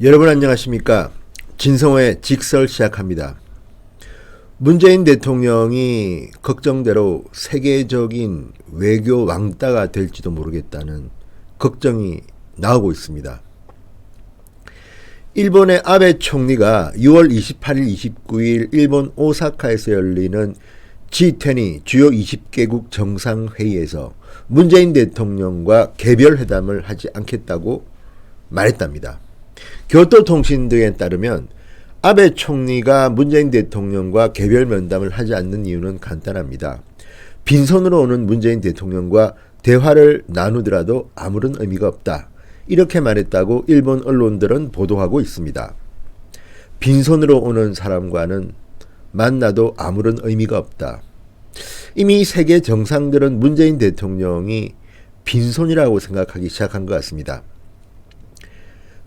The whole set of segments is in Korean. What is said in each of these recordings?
여러분 안녕하십니까? 진성호의 직설 시작합니다. 문재인 대통령이 걱정대로 세계적인 외교 왕따가 될지도 모르겠다는 걱정이 나오고 있습니다. 일본의 아베 총리가 6월 28일, 29일 일본 오사카에서 열리는 G20 주요 20개국 정상회의에서 문재인 대통령과 개별 회담을 하지 않겠다고 말했답니다. 교토통신 등에 따르면 아베 총리가 문재인 대통령과 개별 면담을 하지 않는 이유는 간단합니다. 빈손으로 오는 문재인 대통령과 대화를 나누더라도 아무런 의미가 없다. 이렇게 말했다고 일본 언론들은 보도하고 있습니다. 빈손으로 오는 사람과는 만나도 아무런 의미가 없다. 이미 세계 정상들은 문재인 대통령이 빈손이라고 생각하기 시작한 것 같습니다.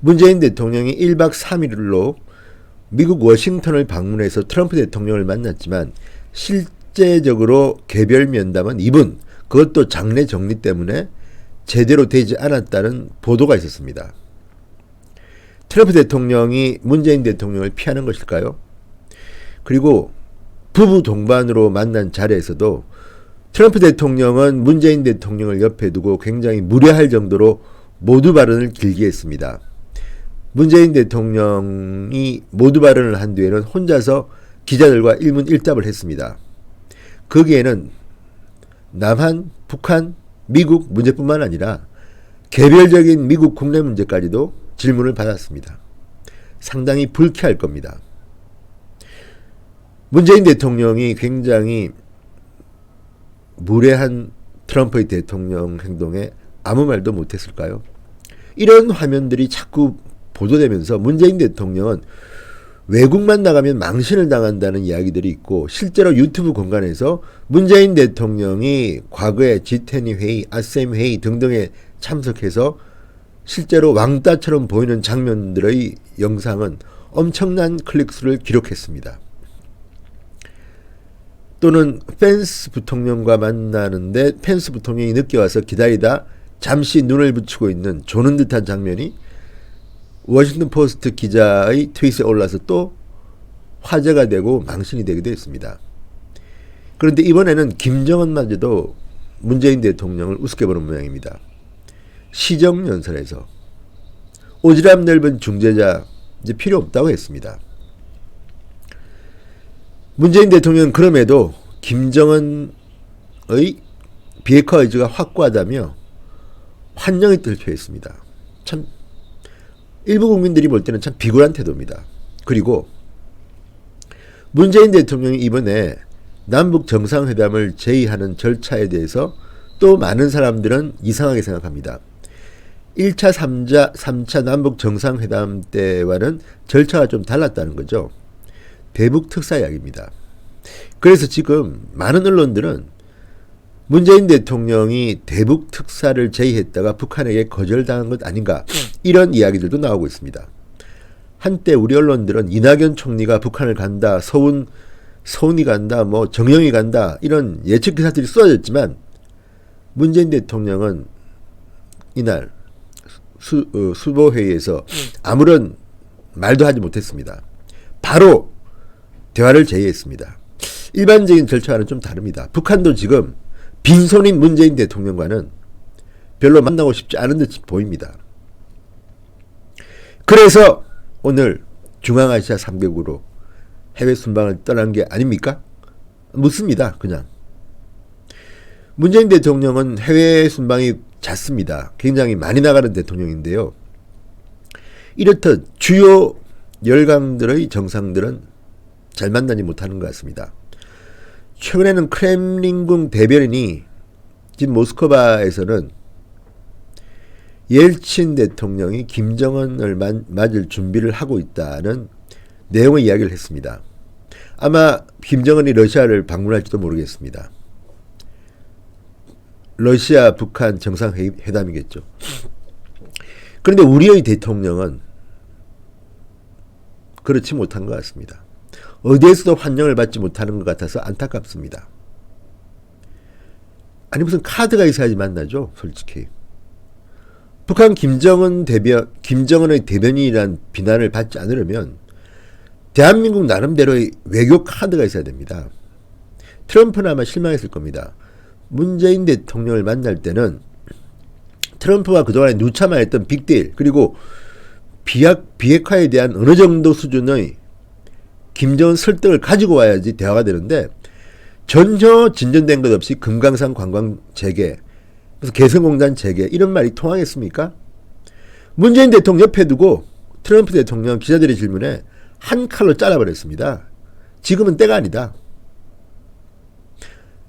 문재인 대통령이 1박 3일로 미국 워싱턴을 방문해서 트럼프 대통령을 만났지만 실제적으로 개별 면담은 이분, 그것도 장례 정리 때문에 제대로 되지 않았다는 보도가 있었습니다. 트럼프 대통령이 문재인 대통령을 피하는 것일까요? 그리고 부부 동반으로 만난 자리에서도 트럼프 대통령은 문재인 대통령을 옆에 두고 굉장히 무례할 정도로 모두 발언을 길게 했습니다. 문재인 대통령이 모두 발언을 한 뒤에는 혼자서 기자들과 일문일답을 했습니다. 거기에는 남한, 북한, 미국 문제뿐만 아니라 개별적인 미국 국내 문제까지도 질문을 받았습니다. 상당히 불쾌할 겁니다. 문재인 대통령이 굉장히 무례한 트럼프의 대통령 행동에 아무 말도 못했을까요? 이런 화면들이 자꾸 보도되면서 문재인 대통령은 외국만 나가면 망신을 당한다는 이야기들이 있고, 실제로 유튜브 공간에서 문재인 대통령이 과거에 G20 회의, 아셈 회의 등등에 참석해서 실제로 왕따처럼 보이는 장면들의 영상은 엄청난 클릭수를 기록했습니다. 또는 펜스 부통령과 만나는데 펜스 부통령이 늦게 와서 기다리다 잠시 눈을 붙이고 있는 조는 듯한 장면이 워싱턴 포스트 기자의 트윗에 올라서 또 화제가 되고 망신이 되기도 했습니다. 그런데 이번에는 김정은마저도 문재인 대통령을 우습게 보는 모양입니다. 시정연설에서 오지랖 넓은 중재자 이제 필요 없다고 했습니다. 문재인 대통령은 그럼에도 김정은의 비핵화 의지가 확고하다며 환영의 뜻을 표했습니다. 참 일부 국민들이 볼 때는 참 비굴한 태도입니다. 그리고 문재인 대통령이 이번에 남북 정상회담을 제의하는 절차에 대해서 또 많은 사람들은 이상하게 생각합니다. 1차, 3차 남북 정상회담 때와는 절차가 좀 달랐다는 거죠. 대북 특사 이야기입니다. 그래서 지금 많은 언론들은 문재인 대통령이 대북 특사를 제의했다가 북한에게 거절당한 것 아닌가, 이런 이야기들도 나오고 있습니다. 한때 우리 언론들은 이낙연 총리가 북한을 간다, 서훈이 간다, 뭐 정영이 간다, 이런 예측 기사들이 쏟아졌지만 문재인 대통령은 이날 수보회의에서 아무런 말도 하지 못했습니다. 바로 대화를 제의했습니다. 일반적인 절차와는 좀 다릅니다. 북한도 지금 빈손인 문재인 대통령과는 별로 만나고 싶지 않은 듯 보입니다. 그래서 오늘 중앙아시아 3개국으로 해외 순방을 떠난 게 아닙니까? 묻습니다. 그냥. 문재인 대통령은 해외 순방이 잦습니다. 굉장히 많이 나가는 대통령인데요. 이렇듯 주요 열강들의 정상들은 잘 만나지 못하는 것 같습니다. 최근에는 크렘린궁 대변인이 지금 모스크바에서는 옐친 대통령이 김정은을 맞을 준비를 하고 있다는 내용의 이야기를 했습니다. 아마 김정은이 러시아를 방문할지도 모르겠습니다. 러시아 북한 정상회담이겠죠. 그런데 우리의 대통령은 그렇지 못한 것 같습니다. 어디에서도 환영을 받지 못하는 것 같아서 안타깝습니다. 아니 무슨 카드가 있어야지 만나죠, 솔직히. 북한 김정은의 대변인이란 비난을 받지 않으려면 대한민국 나름대로의 외교 카드가 있어야 됩니다. 트럼프는 아마 실망했을 겁니다. 문재인 대통령을 만날 때는 트럼프가 그동안에 누차만 했던 빅딜 그리고 비핵화에 대한 어느 정도 수준의 김정은 설득을 가지고 와야지 대화가 되는데 전혀 진전된 것 없이 금강산 관광 재개, 그래서 개성공단 재개 이런 말이 통하겠습니까? 문재인 대통령 옆에 두고 트럼프 대통령 기자들의 질문에 한 칼로 잘라버렸습니다. 지금은 때가 아니다.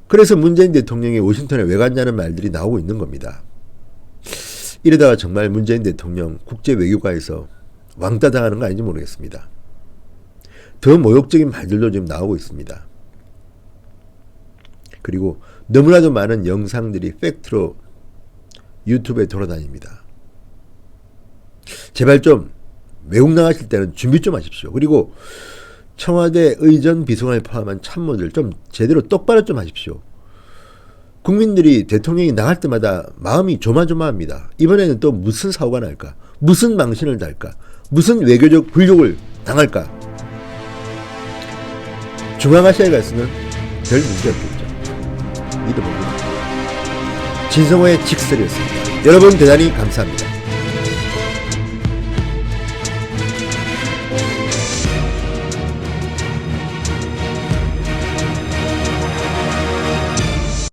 그래서 문재인 대통령이 워싱턴에 왜 갔냐는 말들이 나오고 있는 겁니다. 이러다가 정말 문재인 대통령 국제 외교가에서 왕따 당하는 거 아닌지 모르겠습니다. 더 모욕적인 말들도 지금 나오고 있습니다. 그리고 너무나도 많은 영상들이 팩트로 유튜브에 돌아다닙니다. 제발 좀 외국 나가실 때는 준비 좀 하십시오. 그리고 청와대 의전 비서관을 포함한 참모들 좀 제대로 똑바로 좀 하십시오. 국민들이 대통령이 나갈 때마다 마음이 조마조마합니다. 이번에는 또 무슨 사고가 날까? 무슨 망신을 달까? 무슨 외교적 불욕을 당할까? 중앙아시아에 갔으면 별 문제 없겠죠. 믿어봅니다. 진성호의 직설이었습니다. 여러분 대단히 감사합니다.